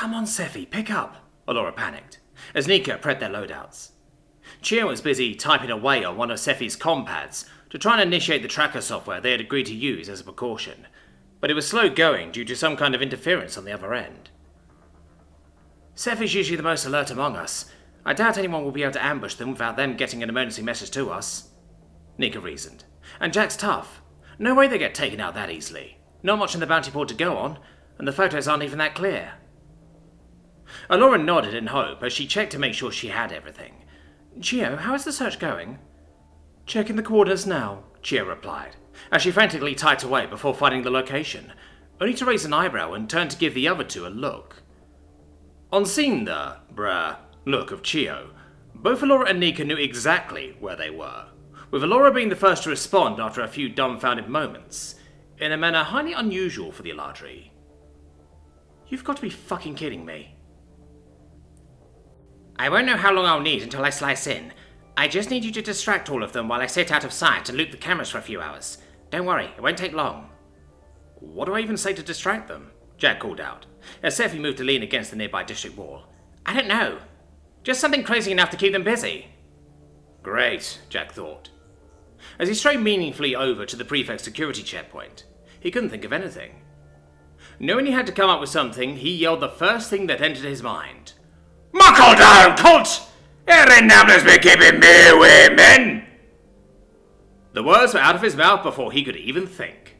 Come on, Seffi, pick up, Allura panicked, as Nika prepped their loadouts. Chio was busy typing away on one of Seffi's compads to try and initiate the tracker software they had agreed to use as a precaution, but it was slow going due to some kind of interference on the other end. Seffi's usually the most alert among us. I doubt anyone will be able to ambush them without them getting an emergency message to us, Nika reasoned. And Jack's tough. No way they get taken out that easily. Not much in the bounty board to go on, and the photos aren't even that clear. Allura nodded in hope as she checked to make sure she had everything. Chio, how is the search going? Checking the coordinates now, Chio replied, as she frantically typed away before finding the location, only to raise an eyebrow and turn to give the other two a look. On seeing the look of Chio, both Allura and Nika knew exactly where they were, with Allura being the first to respond after a few dumbfounded moments, in a manner highly unusual for the Eladri. You've got to be fucking kidding me. I won't know how long I'll need until I slice in. I just need you to distract all of them while I sit out of sight and loop the cameras for a few hours. Don't worry, it won't take long. What do I even say to distract them? Jack called out, as Seffi moved to lean against the nearby district wall. I don't know. Just something crazy enough to keep them busy. Great, Jack thought. As he strayed meaningfully over to the prefect's security checkpoint, he couldn't think of anything. Knowing he had to come up with something, he yelled the first thing that entered his mind. Muckle down, cult! Erin Namler's been keeping me away, men! The words were out of his mouth before he could even think.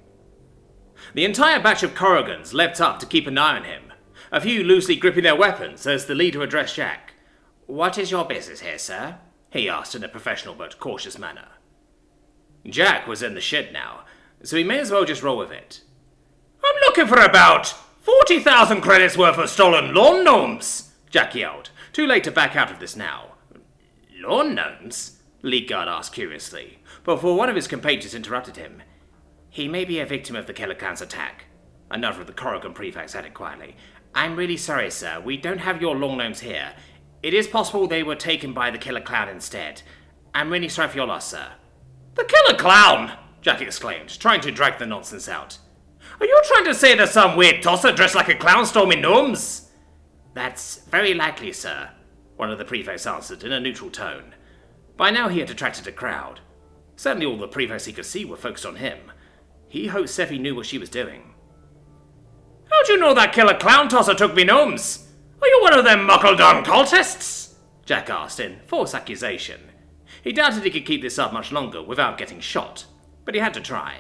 The entire batch of Corrigans leapt up to keep an eye on him, a few loosely gripping their weapons as the leader addressed Jack. What is your business here, sir? He asked in a professional but cautious manner. Jack was in the shed now, so he may as well just roll with it. I'm looking for about 40,000 credits worth of stolen lawn gnomes, Jack yelled, too late to back out of this now. Lawn gnomes? Leadguard asked curiously, before one of his compatriots interrupted him. He may be a victim of the Killer Clan's attack, another of the Corrigan prefects added quietly. I'm really sorry, sir, we don't have your lawn gnomes here. It is possible they were taken by the Killer Clown instead. I'm really sorry for your loss, sir. The Killer Clown! Jack exclaimed, trying to drag the nonsense out. Are you trying to say there's some weird tosser dressed like a clown storming gnomes? That's very likely, sir, one of the prefects answered in a neutral tone. By now he had attracted a crowd. Certainly all the prefects he could see were focused on him. He hoped Seffi knew what she was doing. How'd you know that Killer Clown tosser took me gnomes? Are you one of them muckle-down cultists? Jack asked in false accusation. He doubted he could keep this up much longer without getting shot, but he had to try.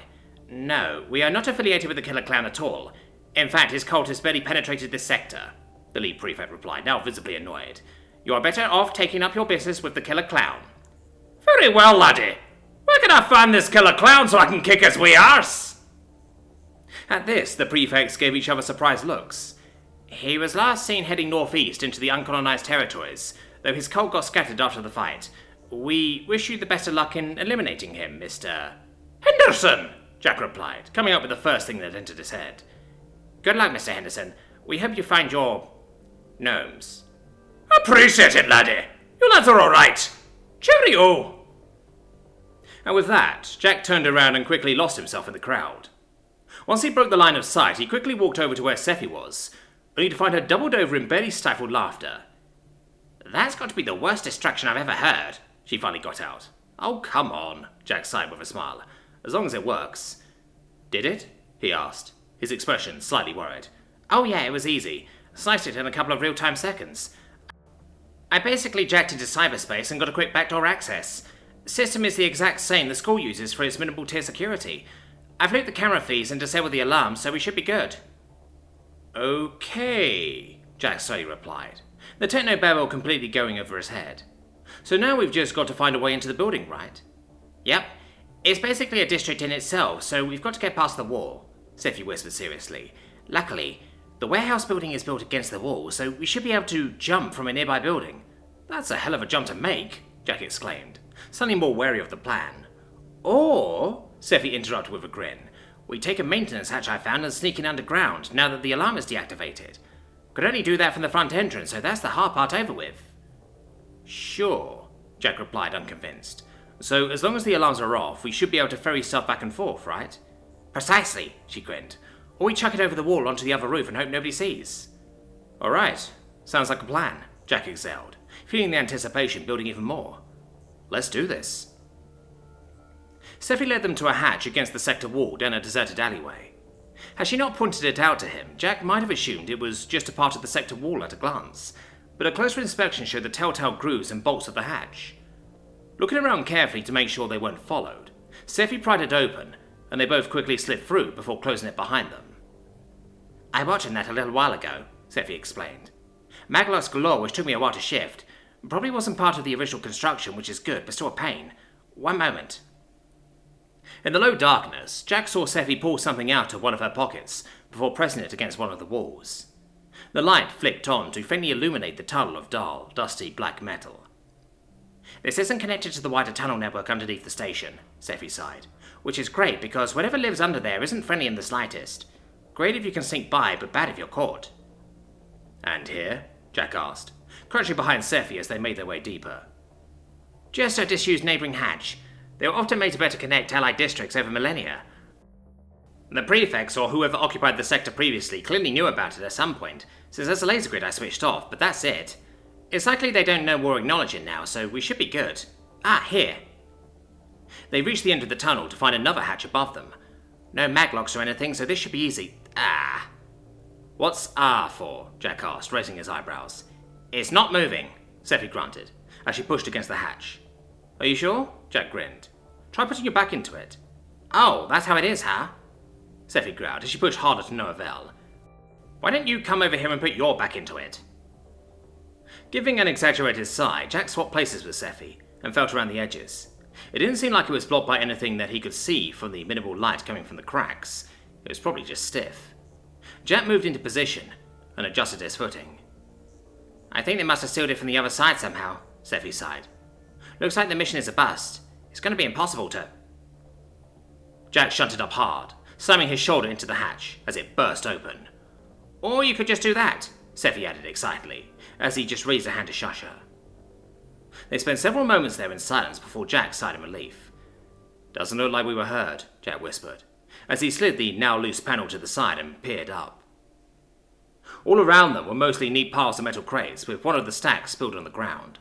No, we are not affiliated with the Killer Clown at all. In fact, his cult has barely penetrated this sector, the lead prefect replied, now visibly annoyed. You are better off taking up your business with the Killer Clown. Very well, laddie. Where can I find this Killer Clown so I can kick his wee arse? At this, the prefects gave each other surprised looks. He was last seen heading northeast into the uncolonized territories, though his cult got scattered after the fight. We wish you the best of luck in eliminating him, Mr. Henderson, Jack replied, coming up with the first thing that entered his head. Good luck, Mr. Henderson. We hope you find your gnomes. Appreciate it, laddie. You lads are all right. Cheerio. And with that, Jack turned around and quickly lost himself in the crowd. Once he broke the line of sight, he quickly walked over to where Seffi was, only to find her doubled over in barely stifled laughter. That's got to be the worst distraction I've ever heard, she finally got out. Oh, come on, Jack sighed with a smile. As long as it works. Did it? He asked, his expression slightly worried. Oh yeah, it was easy. Sliced it in a couple of real-time seconds. I basically jacked into cyberspace and got a quick backdoor access. System is the exact same the school uses for its minimal tier security. I've looped the camera feeds and disabled the alarm, so we should be good. Okay, Jack slowly replied, the techno barrel completely going over his head. So now we've just got to find a way into the building, right? Yep. It's basically a district in itself, so we've got to get past the wall, Seffi whispered seriously. Luckily, the warehouse building is built against the wall, so we should be able to jump from a nearby building. That's a hell of a jump to make, Jack exclaimed, suddenly more wary of the plan. Or, Seffi interrupted with a grin, we take a maintenance hatch I found and sneak in underground now that the alarm is deactivated. Could only do that from the front entrance, so that's the hard part over with. Sure, Jack replied, unconvinced. So as long as the alarms are off, we should be able to ferry stuff back and forth, right? Precisely, she grinned. Or we chuck it over the wall onto the other roof and hope nobody sees. Alright, sounds like a plan, Jack exhaled, feeling the anticipation building even more. Let's do this. Seffi led them to a hatch against the sector wall down a deserted alleyway. Had she not pointed it out to him, Jack might have assumed it was just a part of the sector wall at a glance, but a closer inspection showed the telltale grooves and bolts of the hatch. Looking around carefully to make sure they weren't followed, Seffi pried it open, and they both quickly slid through before closing it behind them. I watched that a little while ago, Seffi explained. Maglocks galore, which took me a while to shift. Probably wasn't part of the original construction, which is good, but still a pain. One moment. In the low darkness, Jack saw Seffi pull something out of one of her pockets before pressing it against one of the walls. The light flicked on to faintly illuminate the tunnel of dull, dusty black metal. This isn't connected to the wider tunnel network underneath the station, Seffi sighed, which is great because whatever lives under there isn't friendly in the slightest. Great if you can sneak by, but bad if you're caught. And here? Jack asked, crouching behind Seffi as they made their way deeper. Just a disused neighbouring hatch. They were often made to better connect allied districts over millennia. The prefects, or whoever occupied the sector previously, clearly knew about it at some point, since there's a laser grid I switched off, but that's it. It's likely they don't know or acknowledge it now, so we should be good. Ah, here. They reached the end of the tunnel to find another hatch above them. No maglocks or anything, so this should be easy. Ah. What's R for? Jack asked, raising his eyebrows. It's not moving, Seffi grunted, as she pushed against the hatch. Are you sure? Jack grinned. Try putting your back into it. Oh, that's how it is, huh? Seffi growled as she pushed harder to no avail. Why don't you come over here and put your back into it? Giving an exaggerated sigh, Jack swapped places with Seffi and felt around the edges. It didn't seem like it was blocked by anything that he could see from the minimal light coming from the cracks. It was probably just stiff. Jack moved into position and adjusted his footing. I think they must have sealed it from the other side somehow, Seffi sighed. Looks like the mission is a bust. It's going to be impossible to... Jack shunted up hard, slamming his shoulder into the hatch as it burst open. Or you could just do that, Seffi added excitedly, as he just raised a hand to shush her. They spent several moments there in silence before Jack sighed in relief. Doesn't look like we were heard, Jack whispered, as he slid the now loose panel to the side and peered up. All around them were mostly neat piles of metal crates, with one of the stacks spilled on the ground.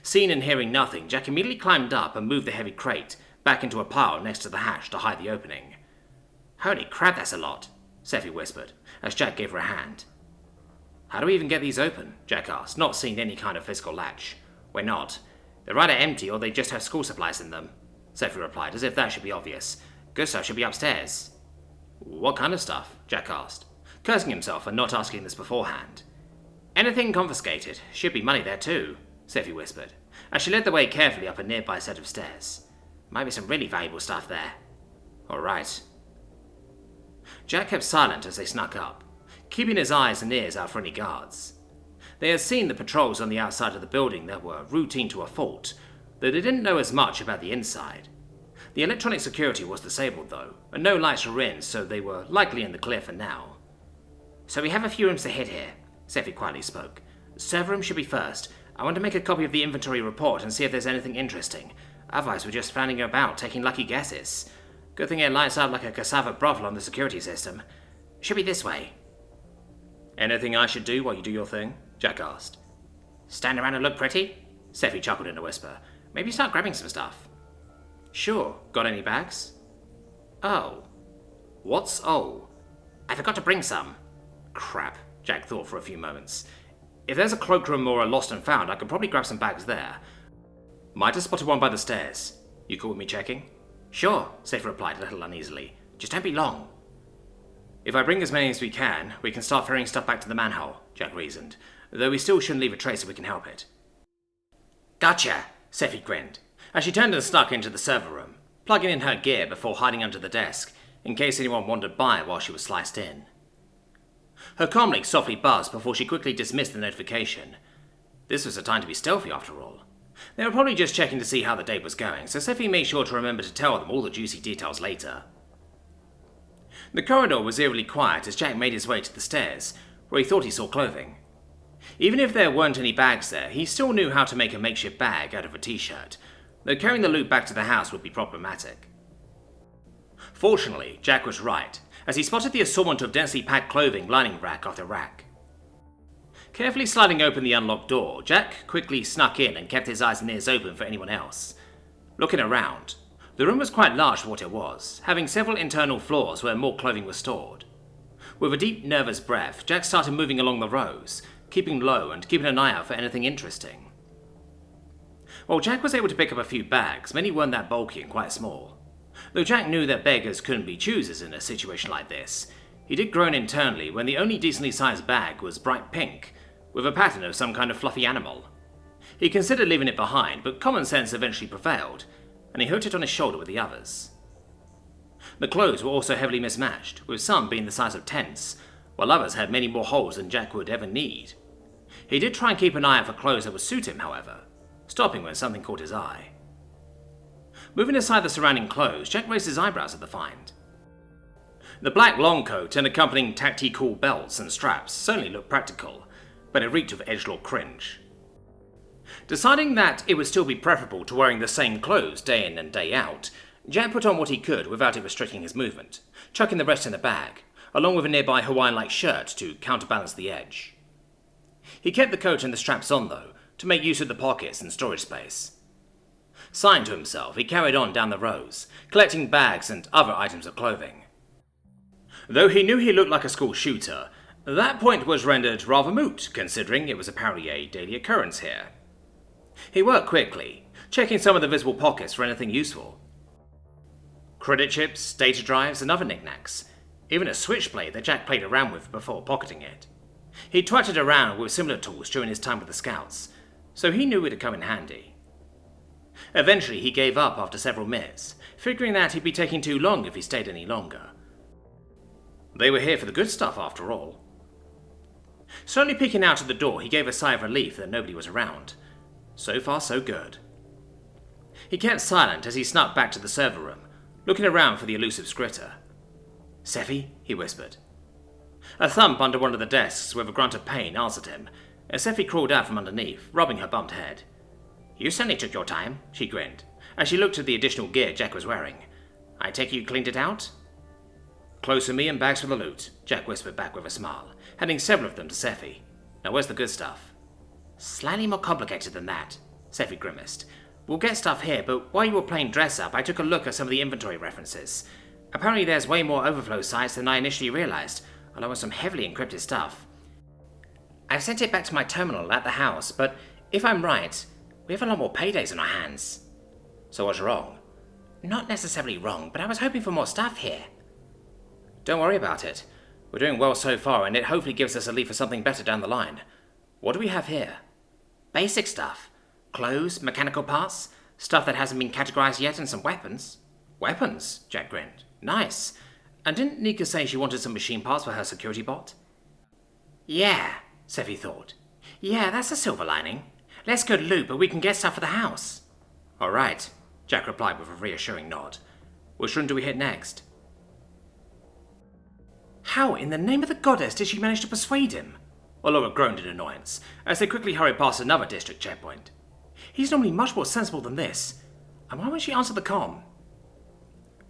Seeing and hearing nothing, Jack immediately climbed up and moved the heavy crate back into a pile next to the hatch to hide the opening. Holy crap, that's a lot, Seffi whispered, as Jack gave her a hand. How do we even get these open? Jack asked, not seeing any kind of physical latch. We're not. They're either empty or they just have school supplies in them, Seffi replied, as if that should be obvious. Good stuff should be upstairs. What kind of stuff? Jack asked, cursing himself for not asking this beforehand. Anything confiscated. Should be money there too, Seffi whispered, as she led the way carefully up a nearby set of stairs. Might be some really valuable stuff there. All right. Jack kept silent as they snuck up, keeping his eyes and ears out for any guards. They had seen the patrols on the outside of the building that were routine to a fault, though they didn't know as much about the inside. The electronic security was disabled though, and no lights were in, so they were likely in the clear for now. So we have a few rooms to hit here, Seffi quietly spoke. Server room should be first. I want to make a copy of the inventory report and see if there's anything interesting. Otherwise we're just floundering about, taking lucky guesses. Good thing it lights up like a cassava brothel on the security system. Should be this way. Anything I should do while you do your thing? Jack asked. Stand around and look pretty? Seffi chuckled in a whisper. Maybe start grabbing some stuff. Sure. Got any bags? Oh. What's oh? I forgot to bring some. Crap, Jack thought for a few moments. If there's a cloakroom or a lost and found, I could probably grab some bags there. Might have spotted one by the stairs. You cool with me checking? Sure, Seffi replied a little uneasily. Just don't be long. If I bring as many as we can start ferrying stuff back to the manhole, Jack reasoned, though we still shouldn't leave a trace if we can help it. Gotcha, Seffi grinned, as she turned and snuck into the server room, plugging in her gear before hiding under the desk, in case anyone wandered by while she was sliced in. Her comlink softly buzzed before she quickly dismissed the notification. This was a time to be stealthy after all. They were probably just checking to see how the day was going, so Seffi made sure to remember to tell them all the juicy details later. The corridor was eerily quiet as Jack made his way to the stairs, where he thought he saw clothing. Even if there weren't any bags there, he still knew how to make a makeshift bag out of a t-shirt, though carrying the loot back to the house would be problematic. Fortunately, Jack was right, as he spotted the assortment of densely packed clothing lining rack after rack. Carefully sliding open the unlocked door, Jack quickly snuck in and kept his eyes and ears open for anyone else. Looking around, the room was quite large for what it was, having several internal floors where more clothing was stored. With a deep, nervous breath, Jack started moving along the rows, keeping low and keeping an eye out for anything interesting. While Jack was able to pick up a few bags, many weren't that bulky and quite small. Though Jack knew that beggars couldn't be choosers in a situation like this, he did groan internally when the only decently sized bag was bright pink, with a pattern of some kind of fluffy animal. He considered leaving it behind, but common sense eventually prevailed, and he hooked it on his shoulder with the others. The clothes were also heavily mismatched, with some being the size of tents, while others had many more holes than Jack would ever need. He did try and keep an eye out for clothes that would suit him, however, stopping when something caught his eye. Moving aside the surrounding clothes, Jack raised his eyebrows at the find. The black long coat and accompanying tactical belts and straps certainly looked practical, but it reeked of edgelord cringe. Deciding that it would still be preferable to wearing the same clothes day in and day out, Jack put on what he could without it restricting his movement, chucking the rest in the bag, along with a nearby Hawaiian-like shirt to counterbalance the edge. He kept the coat and the straps on, though, to make use of the pockets and storage space. Sighing to himself, he carried on down the rows, collecting bags and other items of clothing. Though he knew he looked like a school shooter, that point was rendered rather moot, considering it was apparently a daily occurrence here. He worked quickly, checking some of the visible pockets for anything useful. Credit chips, data drives, and other knickknacks, even a switchblade that Jack played around with before pocketing it. He twatted around with similar tools during his time with the Scouts, so he knew it'd come in handy. Eventually he gave up after several minutes, figuring that he'd be taking too long if he stayed any longer. They were here for the good stuff after all. Slowly peeking out of the door, he gave a sigh of relief that nobody was around. So far so good. He kept silent as he snuck back to the server room, looking around for the elusive Skritter. "Seffi?" he whispered. A thump under one of the desks with a grunt of pain answered him, as Seffi crawled out from underneath, rubbing her bumped head. "You certainly took your time," she grinned, as she looked at the additional gear Jack was wearing. "I take you cleaned it out?" "Clothes for me and bags for the loot," Jack whispered back with a smile, handing several of them to Seffi. "Now where's the good stuff?" "Slightly more complicated than that," Seffi grimaced. "We'll get stuff here, but while you were playing dress-up, I took a look at some of the inventory references. Apparently there's way more overflow sites than I initially realized, along with some heavily encrypted stuff. I've sent it back to my terminal at the house, but if I'm right, we have a lot more paydays on our hands." "So what's wrong?" "Not necessarily wrong, but I was hoping for more stuff here." "Don't worry about it. We're doing well so far, and it hopefully gives us a lead for something better down the line. What do we have here?" "Basic stuff. Clothes, mechanical parts, stuff that hasn't been categorized yet, and some weapons." "Weapons?" Jack grinned. "Nice. And didn't Nika say she wanted some machine parts for her security bot?" "Yeah," Seffi thought. "Yeah, that's a silver lining. Less good loot, but we can get stuff for the house." "All right," Jack replied with a reassuring nod. "Which room do we hit next?" "How in the name of the goddess did she manage to persuade him?" Allura groaned in annoyance, as they quickly hurried past another district checkpoint. "He's normally much more sensible than this. And why won't she answer the comm?"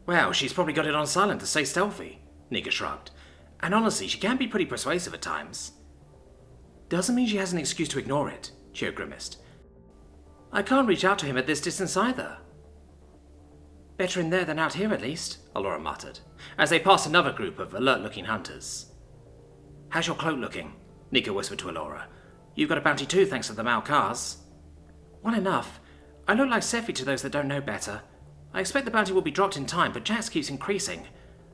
"Well, she's probably got it on silent to stay stealthy," Nika shrugged. "And honestly, she can be pretty persuasive at times." "Doesn't mean she has an excuse to ignore it," Tshirt grimaced. "I can't reach out to him at this distance either." "Better in there than out here, at least," Allura muttered, as they passed another group of alert-looking hunters. "How's your cloak looking?" Nika whispered to Allura. "You've got a bounty too, thanks to the Malkars." "Well enough. I look like Seffi to those that don't know better. I expect the bounty will be dropped in time, but Jax keeps increasing.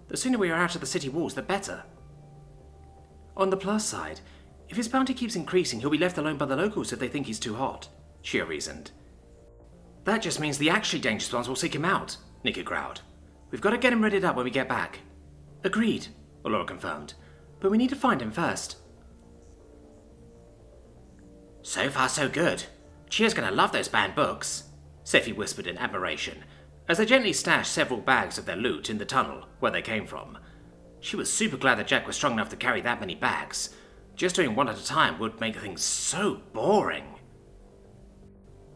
The sooner we are out of the city walls, the better." "On the plus side, if his bounty keeps increasing, he'll be left alone by the locals if they think he's too hot," Tshirt reasoned. "That just means the actually dangerous ones will seek him out," Nika growled. "We've got to get him readied up when we get back." "Agreed," Allura confirmed. "But we need to find him first." "So far so good. Cheer's gonna love those banned books," Seffi whispered in admiration, as they gently stashed several bags of their loot in the tunnel where they came from. She was super glad that Jack was strong enough to carry that many bags. Just doing one at a time would make things so boring.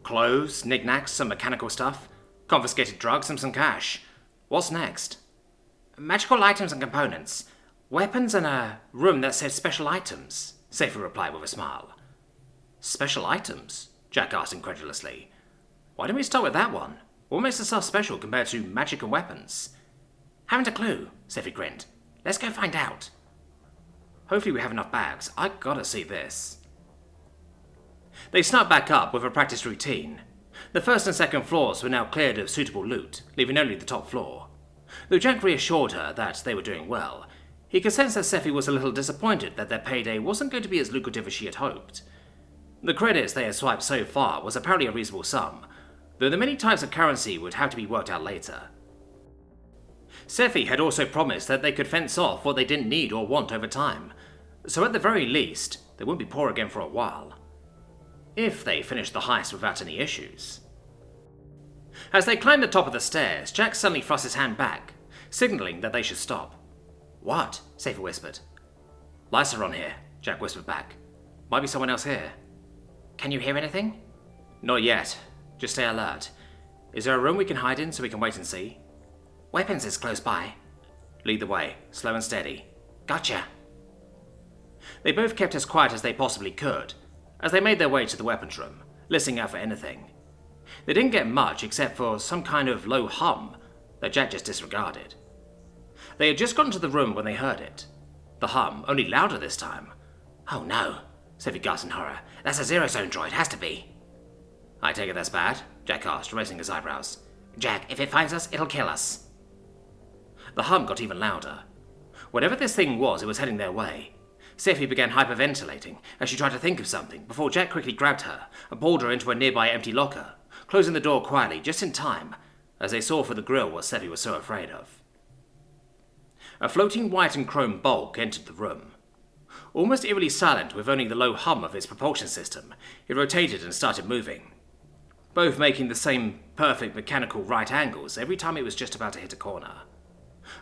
Clothes, knickknacks, some mechanical stuff, confiscated drugs, and some cash. What's next? "Magical items and components, weapons, and a room that says special items," Seffi replied with a smile. Special items? Jack asked incredulously. Why don't we start with that one? What makes the stuff special compared to magic and weapons? Haven't a clue, Seffi grinned. Let's go find out. Hopefully we have enough bags. I gotta see this. They snuck back up with a practice routine. The first and second floors were now cleared of suitable loot, leaving only the top floor. Though Jack reassured her that they were doing well, he could sense that Seffi was a little disappointed that their payday wasn't going to be as lucrative as she had hoped. The credits they had swiped so far was apparently a reasonable sum, though the many types of currency would have to be worked out later. Seffi had also promised that they could fence off what they didn't need or want over time, so at the very least, they wouldn't be poor again for a while. If they finished the heist without any issues. As they climbed the top of the stairs, Jack suddenly thrust his hand back, signalling that they should stop. What? Seffi whispered. Lights are on here, Jack whispered back. Might be someone else here. Can you hear anything? Not yet. Just stay alert. Is there a room we can hide in so we can wait and see? Weapons is close by. Lead the way, slow and steady. Gotcha. They both kept as quiet as they possibly could, as they made their way to the weapons room, listening out for anything. They didn't get much except for some kind of low hum that Jack just disregarded. They had just gotten to the room when they heard it. The hum, only louder this time. Oh no, Seffi gasped in horror. That's a zero-zone droid, has to be. I take it that's bad? Jack asked, raising his eyebrows. Jack, if it finds us, it'll kill us. The hum got even louder. Whatever this thing was, it was heading their way. Seffi began hyperventilating as she tried to think of something before Jack quickly grabbed her and pulled her into a nearby empty locker, closing the door quietly just in time as they saw through the grille what Seffi was so afraid of. A floating white and chrome bulk entered the room. Almost eerily silent with only the low hum of its propulsion system, it rotated and started moving, both making the same perfect mechanical right angles every time it was just about to hit a corner.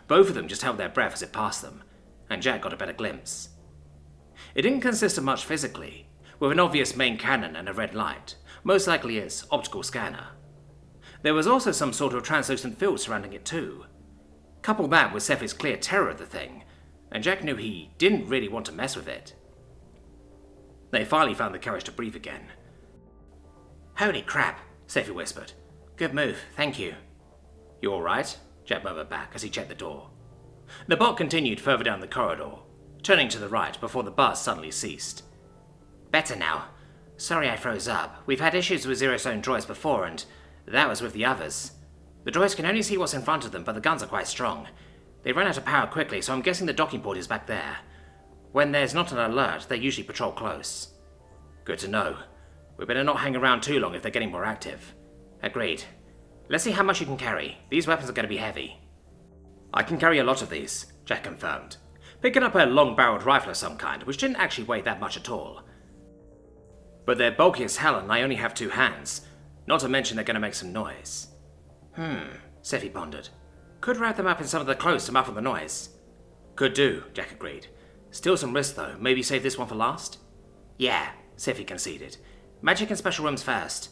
Both of them just held their breath as it passed them, and Jack got a better glimpse. It didn't consist of much physically, with an obvious main cannon and a red light, most likely its optical scanner. There was also some sort of translucent field surrounding it too. Couple that with Seffi's clear terror of the thing, and Jack knew he didn't really want to mess with it. They finally found the courage to breathe again. Holy crap, Seffi whispered. Good move, thank you. You alright? Jack murmured back as he checked the door. The bot continued further down the corridor, turning to the right before the buzz suddenly ceased. Better now. Sorry I froze up. We've had issues with zero-zone droids before, and that was with the others. The droids can only see what's in front of them, but the guns are quite strong. They run out of power quickly, so I'm guessing the docking port is back there. When there's not an alert, they usually patrol close. Good to know. We better not hang around too long if they're getting more active. Agreed. Let's see how much you can carry. These weapons are going to be heavy. I can carry a lot of these, Jack confirmed, picking up a long-barreled rifle of some kind, which didn't actually weigh that much at all. But they're bulky as hell and I only have 2 hands, not to mention they're going to make some noise. Seffi pondered. Could wrap them up in some of the clothes to muffle the noise. Could do, Jack agreed. Still some risk though, maybe save this one for last? Yeah, Seffi conceded. Magic and special rooms first.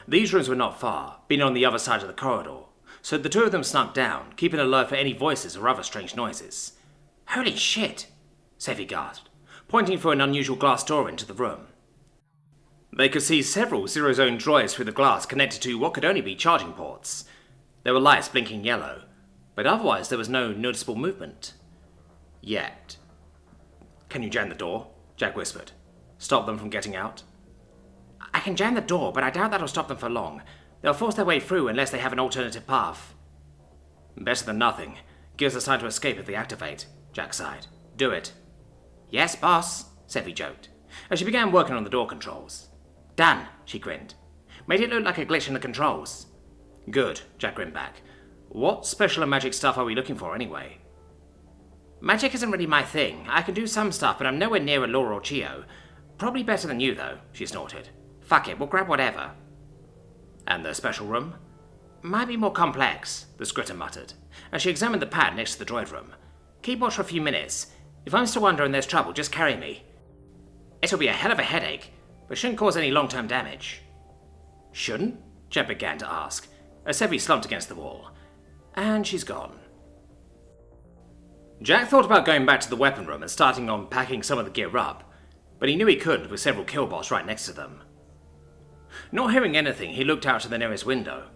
These rooms were not far, being on the other side of the corridor, so the two of them snuck down, keeping alert for any voices or other strange noises. Holy shit, Seffi gasped, pointing for an unusual glass door into the room. They could see several zero-zone droids through the glass connected to what could only be charging ports. There were lights blinking yellow, but otherwise there was no noticeable movement. Yet. Can you jam the door? Jack whispered. Stop them from getting out? I can jam the door, but I doubt that'll stop them for long. They'll force their way through unless they have an alternative path. Better than nothing. Gives us time to escape if they activate, Jack sighed. Do it. Yes, boss, Seffi joked, as she began working on the door controls. Done, she grinned. Made it look like a glitch in the controls. Good, Jack grinned back. What special and magic stuff are we looking for anyway? Magic isn't really my thing. I can do some stuff, but I'm nowhere near a Laura or Chio. Probably better than you, though, she snorted. Fuck it, we'll grab whatever. And the special room? Might be more complex, the Scritter muttered, as she examined the pad next to the droid room. Keep watch for a few minutes. If I'm still under and there's trouble, just carry me. It'll be a hell of a headache, but shouldn't cause any long-term damage. Shouldn't? Jet began to ask, as Seffi slumped against the wall. And she's gone. Jack thought about going back to the weapon room and starting on packing some of the gear up, but he knew he couldn't with several killbots right next to them. Not hearing anything, he looked out to the nearest window.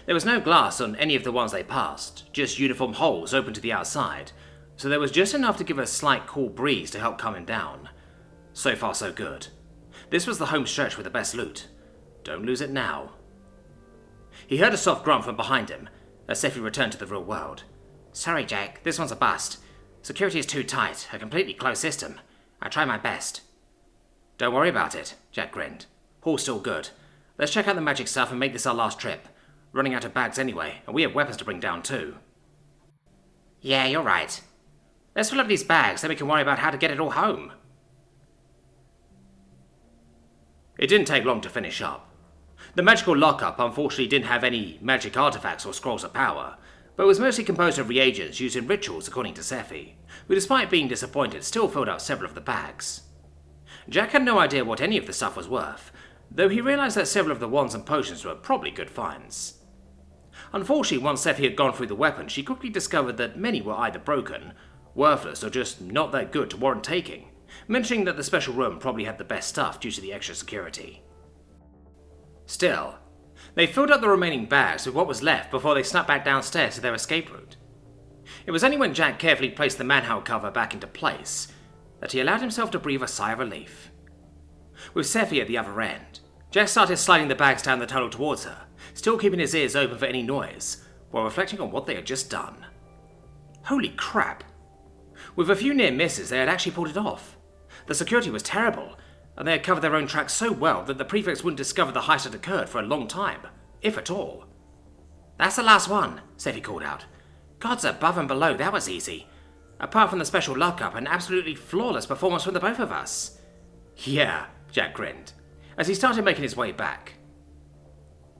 There was no glass on any of the ones they passed, just uniform holes open to the outside, so there was just enough to give a slight cool breeze to help calm him down. So far so good. This was the home stretch with the best loot. Don't lose it now. He heard a soft grunt from behind him, as if he returned to the real world. Sorry, Jack, this one's a bust. Security is too tight, a completely closed system. I try my best. Don't worry about it, Jack grinned. Haul's still good. Let's check out the magic stuff and make this our last trip. Running out of bags anyway, and we have weapons to bring down too. Yeah, you're right. Let's fill up these bags, then we can worry about how to get it all home. It didn't take long to finish up. The magical lockup unfortunately didn't have any magic artifacts or scrolls of power, but was mostly composed of reagents used in rituals according to Sephi, who despite being disappointed still filled up several of the bags. Jack had no idea what any of the stuff was worth, though he realised that several of the wands and potions were probably good finds. Unfortunately, once Sephi had gone through the weapons, she quickly discovered that many were either broken, worthless, or just not that good to warrant taking, mentioning that the special room probably had the best stuff due to the extra security. Still, they filled up the remaining bags with what was left before they snapped back downstairs to their escape route. It was only when Jack carefully placed the manhole cover back into place that he allowed himself to breathe a sigh of relief. With Sephi at the other end, Jack started sliding the bags down the tunnel towards her, still keeping his ears open for any noise, while reflecting on what they had just done. Holy crap! With a few near misses, they had actually pulled it off. The security was terrible, and they had covered their own tracks so well that the prefects wouldn't discover the heist had occurred for a long time, if at all. That's the last one, Sephi called out. Gods above and below, that was easy. Apart from the special lockup, an absolutely flawless performance from the both of us. Yeah, Jack grinned, as he started making his way back,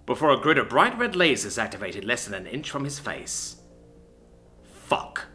before a grid of bright red lasers activated less than an inch from his face. Fuck.